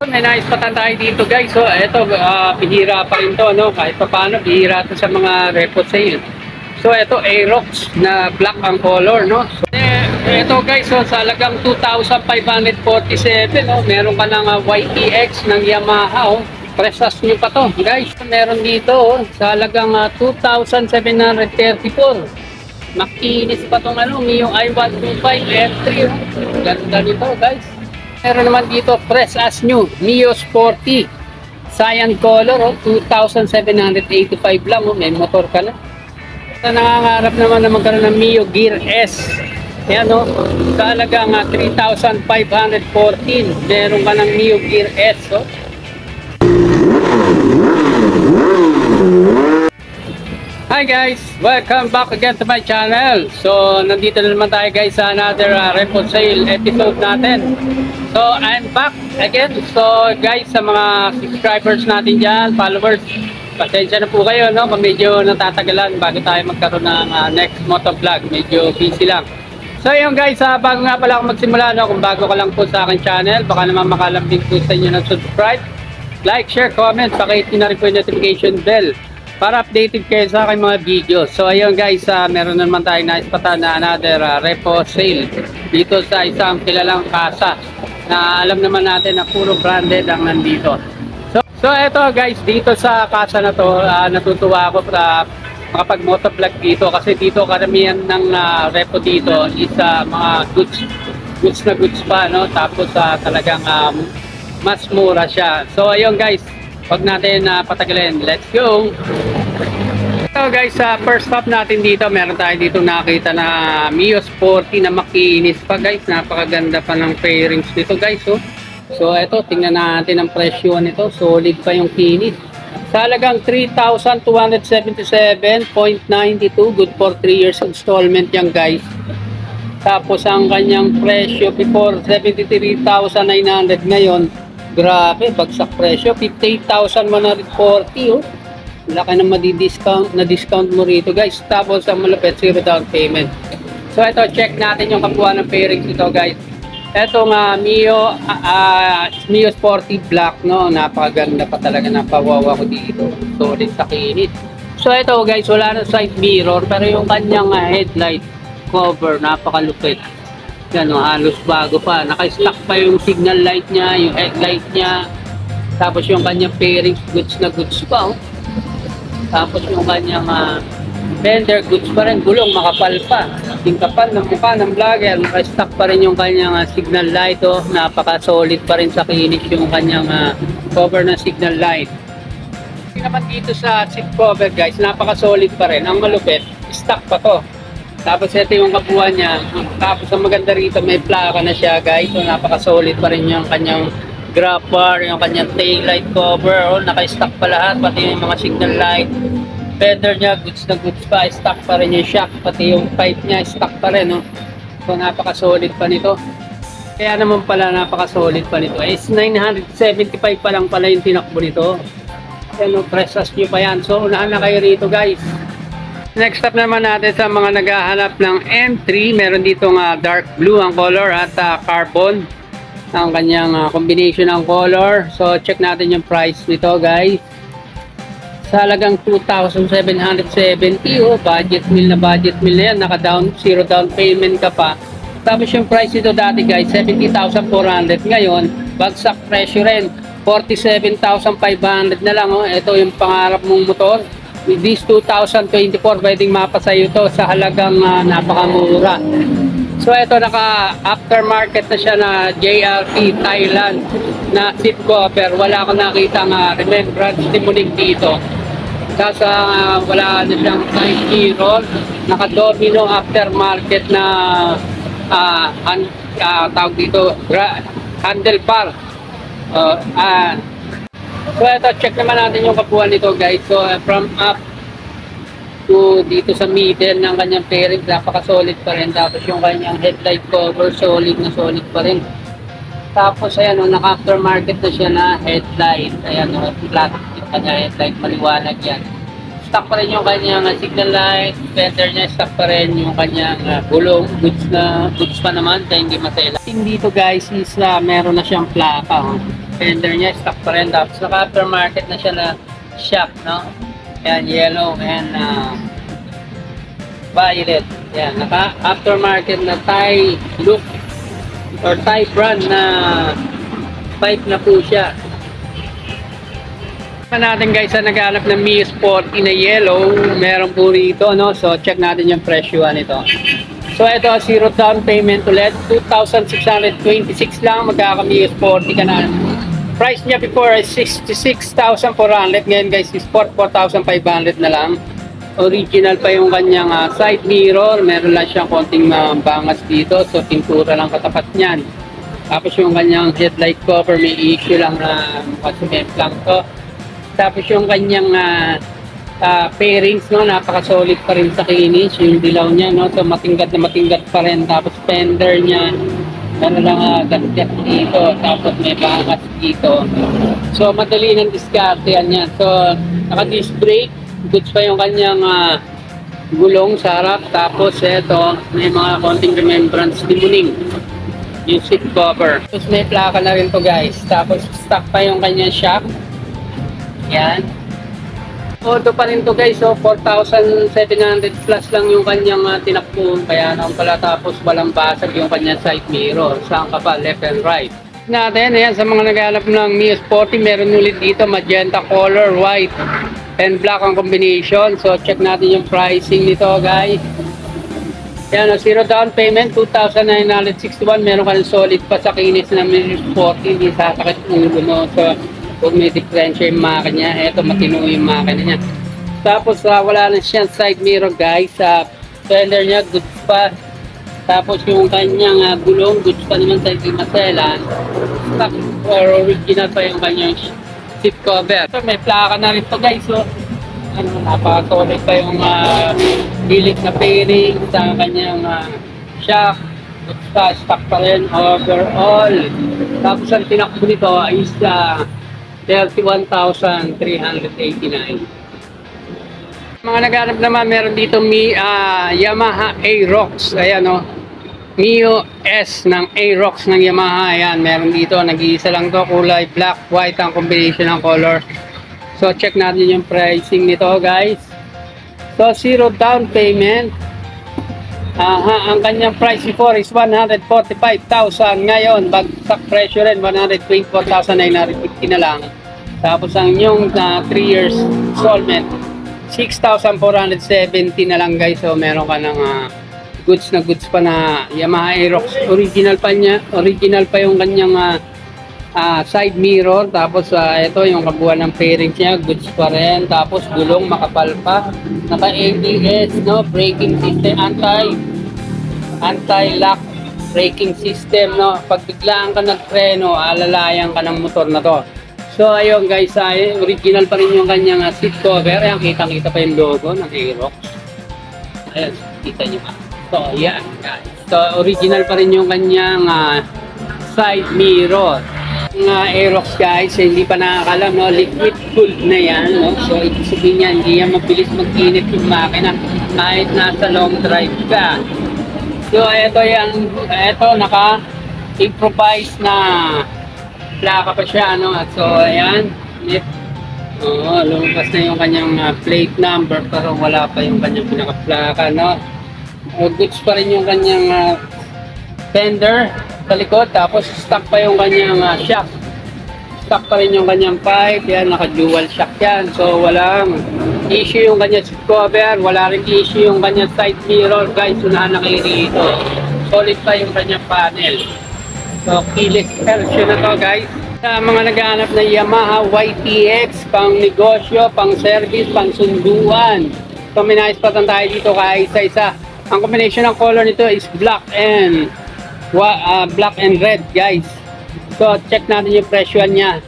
May naispatan tayo dito guys. So ito, bihira pa rin to, no? Kahit pa paano, bihira to sa mga repo sale. So ito, Aerox na black ang color, no? So, ito guys, so, sa halagang 2,547, no? Meron ka ng YTX ng Yamaha, oh. Presas nyo pa to guys. Meron dito, oh, sa halagang 2,734. Makinis pa tong Mio i125 F3, oh. Ganda nito guys. Meron naman dito, fresh as new, Mio Sporty. Cyan color, oh, 2,785 lang, oh, may motor ka na. Sa nangangarap naman na magkaroon ng Mio Gear S. Yan, oh, sa halagang 3,514. Meron ka ng Mio Gear S, oh. Hi guys! Welcome back again to my channel. So, nandito na naman tayo guys sa another repo sale episode natin. So, I'm back again. So, guys, sa mga subscribers natin dyan, followers, pasensya na po kayo, no? Kung medyo natatagalan bago tayo magkaroon ng next motovlog. Medyo busy lang. So, yun guys, bago nga pala ako magsimula, no? Kung bago ka lang po sa aking channel, baka naman makalambing po sa inyo ng subscribe, like, share, comment, pakihit nyo na rin po yung notification bell para updated kayo sa aking mga video. So ayun guys, meron naman tayong naispatan na another repo sale dito sa isang kilalang kasa na alam naman natin na puro branded ang nandito. So eto guys, dito sa kasa na to, natutuwa ako sa makapag motovlog dito kasi dito karamihan ng repo dito is mga goods na goods pa, no? Tapos talagang mas mura siya. So ayun guys, wag natin patagalin. Let's go! So guys, first stop natin dito, meron tayo dito nakita na Mio Sporty na makinis pa guys. Napakaganda pa ng fairings nito guys, oh. So eto, tingnan natin ang presyo nito. Solid pa yung kinis. Sa halagang 3,277.92, good for 3 years installment yan guys. Tapos ang kanyang presyo before 73,900, ngayon grabe, bagsak presyo, 58,140, oh. Laki na na-discount mo rito guys. Tapos ang malapit, 0 down payment. So ito, check natin yung kabuuan ng fairings ito guys. Ito nga, Mio Sporty Black, no? Napakaganda pa talaga, napawawa ko dito. Solid sa kinit. So ito guys, wala na side mirror, pero yung kanyang headlight cover, napakalupit. Yan, halos bago pa. Naka-stock pa yung signal light niya, yung headlight niya. Tapos yung kanyang fairings, goods na goods pa, oh. Tapos yung kanyang fender, goods pa rin. Gulong, makapal pa. Yung kapal ng mukha ng vlogger. Naka-stock pa rin yung kanyang signal light, oh. Napaka-solid pa rin sa kinis yung kanyang cover ng signal light. Naman dito sa seat cover guys, napaka-solid pa rin. Ang malupit, stock pa to. Tapos ito yung kabuuan niya. Tapos ang maganda rito, may plaka na siya guys. So napaka-solid pa rin yung kanyang grab bar, yung kanyang tail light cover. Oh, naka-stock pa lahat, pati yung mga signal light. Fender niya, goods na goods pa. Stock pa rin yung shock, pati yung pipe niya, stock pa rin. Oh. So napaka-solid pa nito. Kaya naman pala napaka-solid pa nito. Is 975 pa lang pala yung tinakbo nito. Yan, presas nyo pa yan. So unahan na kayo rito guys. Next up naman natin sa mga naghahanap ng M3, meron dito dark blue ang color at carbon ang kanyang combination ng color. So check natin yung price nito guys. Sa halagang 2,770, oh, budget meal na yan, naka down, 0 down payment ka pa. Tapos yung price nito dati guys, 70,400, ngayon bagsak presyo rin, 47,500 na lang, oh. Ito yung pangarap mong motor. With this 2024, pwedeng mapasayo to sa halagang napakamura. So ito, naka aftermarket na siya na JLP Thailand na seat cover. Wala akong nakita remembrance timoning dito. Kasi wala na siyang side mirror. Naka Domino aftermarket na tawag dito, handlebar. So ito, check naman natin yung kabuuan nito guys. So from up to dito sa middle ng kanyang fairings, napaka-solid pa rin. Tapos yung kanyang headlight cover, solid na solid pa rin. Tapos ayan, naka-aftermarket na siya na headlight. Ayan, flat yung kanyang headlight, maliwanag yan. stock pa rin yung kanyang signal light, fender niya, stock pa rin yung kanyang gulong, goods pa naman, kaya hindi masela. Dito guys is meron na siyang plaka, fender niya, stock pa rin, tapos naka-aftermarket na siya na shock, no? Yan, yellow and violet. Yan, naka-aftermarket na Thai look or Thai brand na pipe na po siya. Natin guys sa naghanap ng Mi Sporty na yellow, meron po rito, no? So check natin yung presyo nito. So ito, 0 down payment ulit, 2,626 lang, magkaka-Mi Sporty ka na. Price niya before is 66,400, ngayon guys is 4,500 na lang. Original pa yung kanyang side mirror, meron lang siyang konting bangas dito, so pintura lang katapat niyan. Tapos yung kanyang headlight cover, may issue lang na cement lang to. Tapos yung kanyang pairings, no, napaka-solid pa rin sa kinis, yung dilaw niya, no, so matingkat na matingkat pa rin. Tapos fender niya, meron lang gasket dito, tapos may bangas dito. So madali ng diskarte yan. So naka-disc brake, goods pa yung kanyang gulong sa harap. Tapos eto, may mga konting remembrance limuning, yung seat cover. Tapos may plaka na rin to guys. Tapos stock pa yung kanyang shock. Yan. Auto pa rin to guys, so 4,700 plus lang yung kanyang tinakbo. Kaya naman pala, tapos walang basag yung kanyang side mirror. Saan ka pa? Left and right. Natin, ayan, sa mga naghahanap ng Mi Sporty, meron ulit dito magenta color, white and black ang combination. So check natin yung pricing nito guys. Yan, 0 down payment, 2,961. Meron ka ng solid pa sa kinis ng Mi Sporty, hindi sasakit ulo mo. So kung may diferensya yung makina niya, eto matino yung makina niya. Tapos wala na siyang side mirror guys. Fender niya, goods pa. Tapos yung kanyang gulong, goods pa naman sa hindi masela. Stock or original pa yung kanyang seat cover. So may plaka na rin to guys. So napaka-solid pa yung bilik na fairing sa kanyang shock. Goods pa, stock pa rin overall. Tapos ang tinakbo nito is 31,389. Mga naghanap naman, meron dito Yamaha Aerox. Ayan o, Mio S ng Aerox ng Yamaha. Ayan, meron dito, nag-iisa lang to, kulay black, white ang combination ng color. So check natin yung pricing nito guys. So 0 down payment. Ang kanyang price before is 145,000. Ngayon, bagsak presyo rin, 124,950 na lang. Tapos ang yung 3 years installment, 6,470 na lang guys. So meron ka ng goods pa na Yamaha Aerox. Original pa yung kanyang side mirror. Tapos ito yung kabuuan ng fairings niya, goods pa rin. Tapos gulong makapal pa. Naka ABS, no, braking system, anti-lock braking system, no. Pag biglaan ka nagpreno, alalayan ka ng motor na to. So ayun guys, original pa rin yung kanyang seat cover. Ayan, kitang-kita pa yung logo ng Aerox. Ayan, kita nyo ba? So ayan guys, so original pa rin yung kanyang side mirror. Aerox guys, hindi pa nakakalam, no, liquid cooled na yan, no? So ibig sabihin niya, hindi yan mabilis mag-init yung makina kahit nasa long drive ka. So ito naka-improvise na plaka pa siya, no? At so ayan, lumabas na yung kanyang plate number, pero wala pa yung kanyang pinaka-plaka, no? Goods pa rin yung kanyang fender sa likod, tapos stock pa yung kanyang shock. Stock pa rin yung kanyang pipe, yan, naka-dual shock yan. So walang issue yung kanyang seat cover, wala rin issue yung kanyang side mirror guys, unahan na kayo dito. Solid pa yung kanyang panel. So keyless version na to guys. Sa mga naghahanap ng Yamaha YTX, pang negosyo, pang service, pang sunduan. So may naispatan tayo dito kahit isa-isa. Ang combination ng color nito is black and red guys. So check natin yung presyo niya.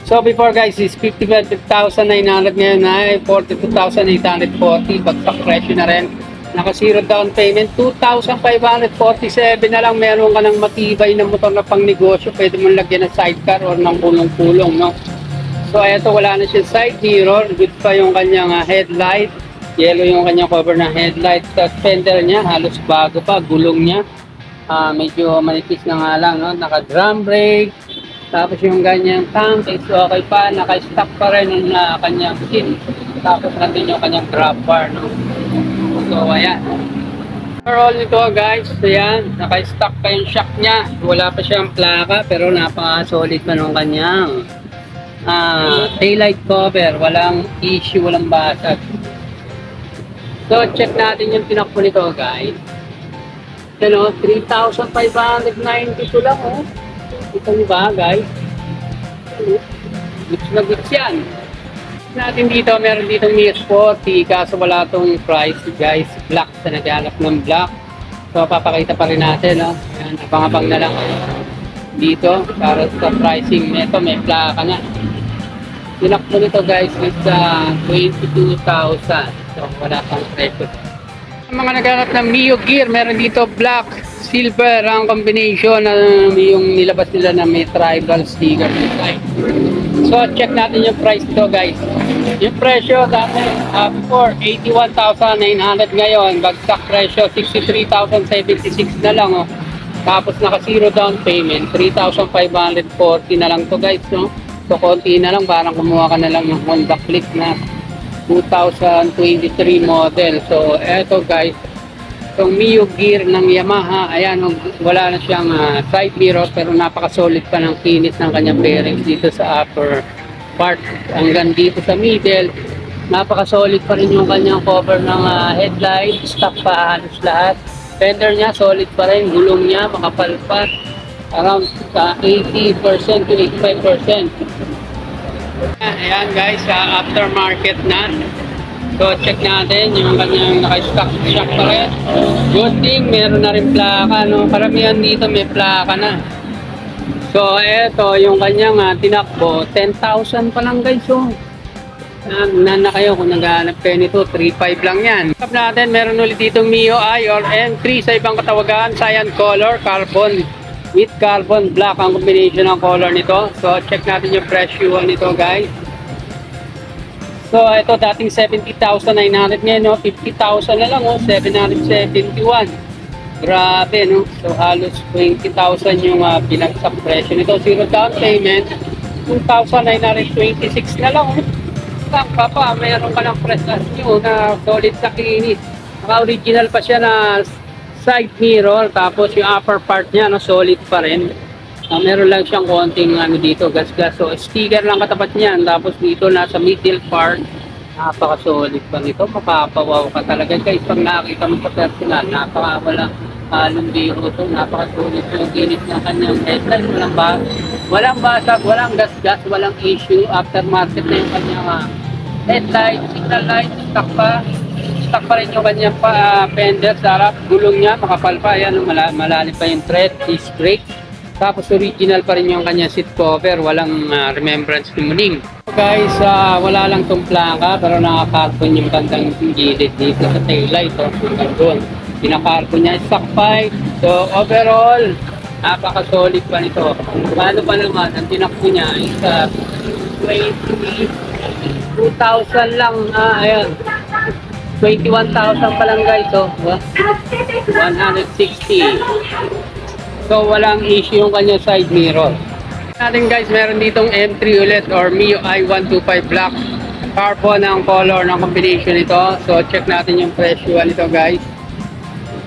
So before guys is 55,900, ngayon ay 42,840. Bagsak presyo na rin. Naka 0 down payment, 2,547 na lang. Meron ka ng matibay na motor na pang negosyo. Pwede mong lagyan ng sidecar or ng pulong-pulong, no? So eto, wala na siya side mirror, good pa yung kanyang headlight. Yellow yung kanyang cover ng headlight. Tapos fender niya, halos bago pa, gulong niya. Medyo manipis na nga lang, no? Naka-drum brake. Tapos yung ganyang tank is okay pa, naka-stock pa rin yung kanyang seat. Tapos natin yung kanyang grab bar, no? So, ayan. Overall nito guys, ayan, naka-stock pa yung shock niya. Wala pa siyang plaka, pero napaka-solid pa nung kanyang taillight cover. Walang issue, walang basag. So, check natin yung tinakbo nito guys. Ano, 3,592 lang, oh. Ito niyo ba, guys? Goods na goods yan. Natin dito, meron dito Mio Sport, kaso wala itong price, guys. Black, sa naghanap ng black. So, papakita pa rin natin, no? Ayan, abang-abang na lang dito para sa pricing nito. May plaka na. Tinakbo nito, guys, is 22,000. So, wala pang presyo. Mga naghanap ng Mio Gear, meron dito black, silver ang combination na yung nilabas nila na may tribal sticker design. So check natin yung price nito guys. Yung presyo dati before 81,900, ngayon bagsak presyo 63,076 na lang, oh. Tapos naka zero down payment 3,540 na lang to guys, no? So konti na lang, parang kumuha ka na lang yung Honda Click na 2023 model. So eto guys, itong Mio Gear ng Yamaha, ayan, wala na siyang side mirror, pero napaka-solid pa ng kinis ng kanyang bearings dito sa upper part hanggang dito sa middle. Napaka-solid pa rin yung kanyang cover ng headlight, stock pa halos lahat. Fender niya solid pa rin, gulong niya makapal pa, around 80% to 85%. Ayan guys, aftermarket na. So check natin yung kanyang naka-stock shock pa rin. Good thing, meron na rin plaka, no? Karamihan dito may plaka na. So eto yung kanyang tinakbo, 10,000 pa lang guys, oh. Na kayo kung naghahanap kayo nito, 3.5 lang yan. Tapos natin, meron ulit ditong Mio I or M3 sa ibang katawagan, cyan color, carbon with carbon black ang combination ng color nito. So check natin yung presyo nito guys. So ito dating 70,900, ngayon, no? 50,000 na lang, oh. 771. Grabe, no? So halos 20,000 yung pinagsak presyo nito. Zero down payment 2,926 na lang, oh. Tangka pa, mayroon ka ng prestasyon na solid sa kinis. Naka-original pa siya na side mirror, tapos yung upper part niya, no, solid pa rin. Meron lang siyang konting dito, gas-gas. So sticker lang katapat niyan, tapos dito nasa middle part, napaka-solid pa nito. Mapapawaw ka talaga guys pag nakakita mo sa personal. Napaka-walang halong biro to, napaka-solid yung kinis ng kanyang headlight. Walang basag, walang gas-gas, walang issue. Aftermarket na yung kanyang headlight, signal light, stock pa rin yung kanyang fender sa harap, gulong niya makapal pa, ayan, malalim pa yung tread, disc brake. Tapos original pa rin yung kanyang seat cover, walang remembrance tumuning. So guys, wala lang tong plaka, pero naka-carbon yung bandang gilid dito sa taillight, oh, hanggang doon. Pinaka-carbon niya, stock pipe. So overall, napaka-solid pa nito. Paano pa naman, ang tinakbo niya is 22,000 lang, ayan. 21,000 pa lang guys, oh. 160. So walang issue yung kanya side mirror. Natin guys, meron ditong M3 ulit or Mio I125 Black. Carbon ang color ng combination nito. So check natin yung presyo nito guys.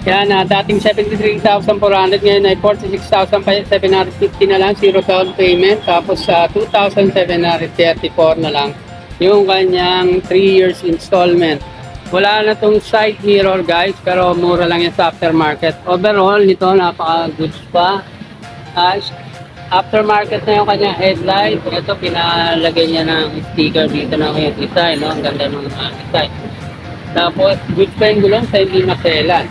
Yan, dating 73,400, ngayon ay 46,750 na lang, zero down payment. Tapos 2,734 na lang yung kanyang 3 years installment. Wala na tong side mirror guys, pero mura lang yan sa aftermarket. Overall nito, napaka-goods pa. Aftermarket na yung kanyang headlight. Ito, pinalagay niya ng sticker dito ng design, no? Ang ganda ng design. Tapos, goods pa yung gulong sa hindi maselan.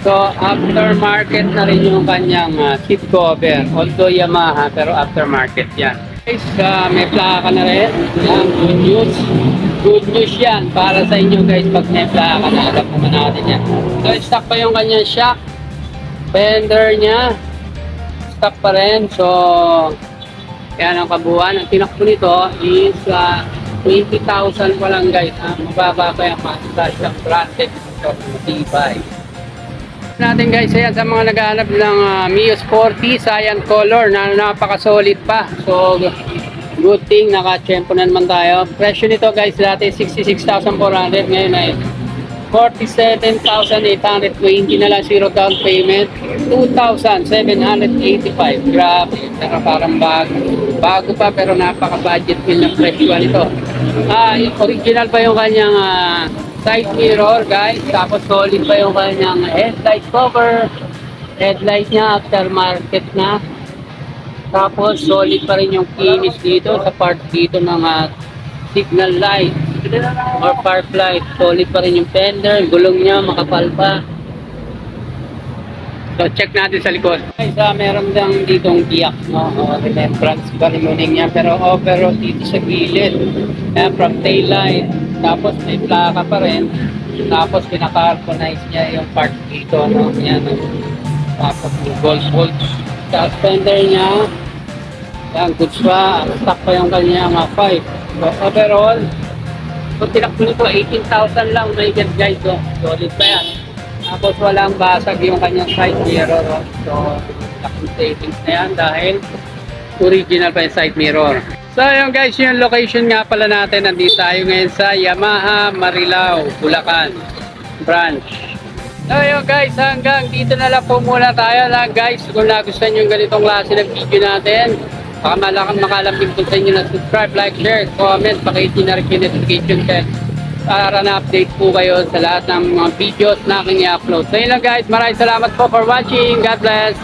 So, aftermarket na rin yung kanyang seat cover. Although Yamaha, pero aftermarket yan. Guys, may plaka na rin. Yan, good news. Good news yan para sa inyo guys pag may plaka na. Alam naman natin yan. So, stock pa yung kanyang shock. Fender niya. Stock pa rin. So, Kaya ang kabuuan, ang tinakbo nito is 20,000 pa lang guys. Mababa pa yung Mazda siyang branded. So, matibay. Natin guys, ayan sa mga naghahanap ng Mio Sporty, cyan color na napaka-solid pa. So, good thing, naka-tempo na naman tayo. Presyo nito guys, dati 66,400, ngayon ay 47,820 na lang, zero down payment, 2,785. Grabe, pero parang bago. Bago pa pero napaka-budget meal ng presyo nito. Original pa yung kanyang side mirror guys, tapos solid pa yung kanyang headlight cover. Headlight niya aftermarket na. Tapos solid pa rin yung finish dito sa part dito ng signal light or park light. Solid pa rin yung fender, gulong niya makapal pa. So check natin sa likod. Guys, meron lang ditong biyak, no? Remembrance balimuning niya, pero overall dito sa gilid. From tail light, tapos may plaka pa rin. Tapos pinaka-carbonize niya yung part dito, no? Yan, no? Tapos yung gold bolts. Tapos fender niya, yan, good pa. Stock pa yung kanya mga 5. So overall, kung tinakbo nito, 18,000 lang may get guys. So, solid pa yan. Tapos walang basag yung kanyang side mirror. So, laking savings na yan dahil original pa yung side mirror. So yun guys, yung location nga pala natin. Nandito tayo ngayon sa Yamaha Marilao, Bulacan branch. So yun guys, hanggang dito na lang po muna tayo lang guys. Kung nagustuhan nyo yung ganitong klase ng video natin, baka makalambing po sa inyo na subscribe, like, share, comment, pakihit na rin yung notification bell para na-update po kayo sa lahat ng mga videos na aking i-upload. So yun lang guys, maraming salamat po for watching. God bless!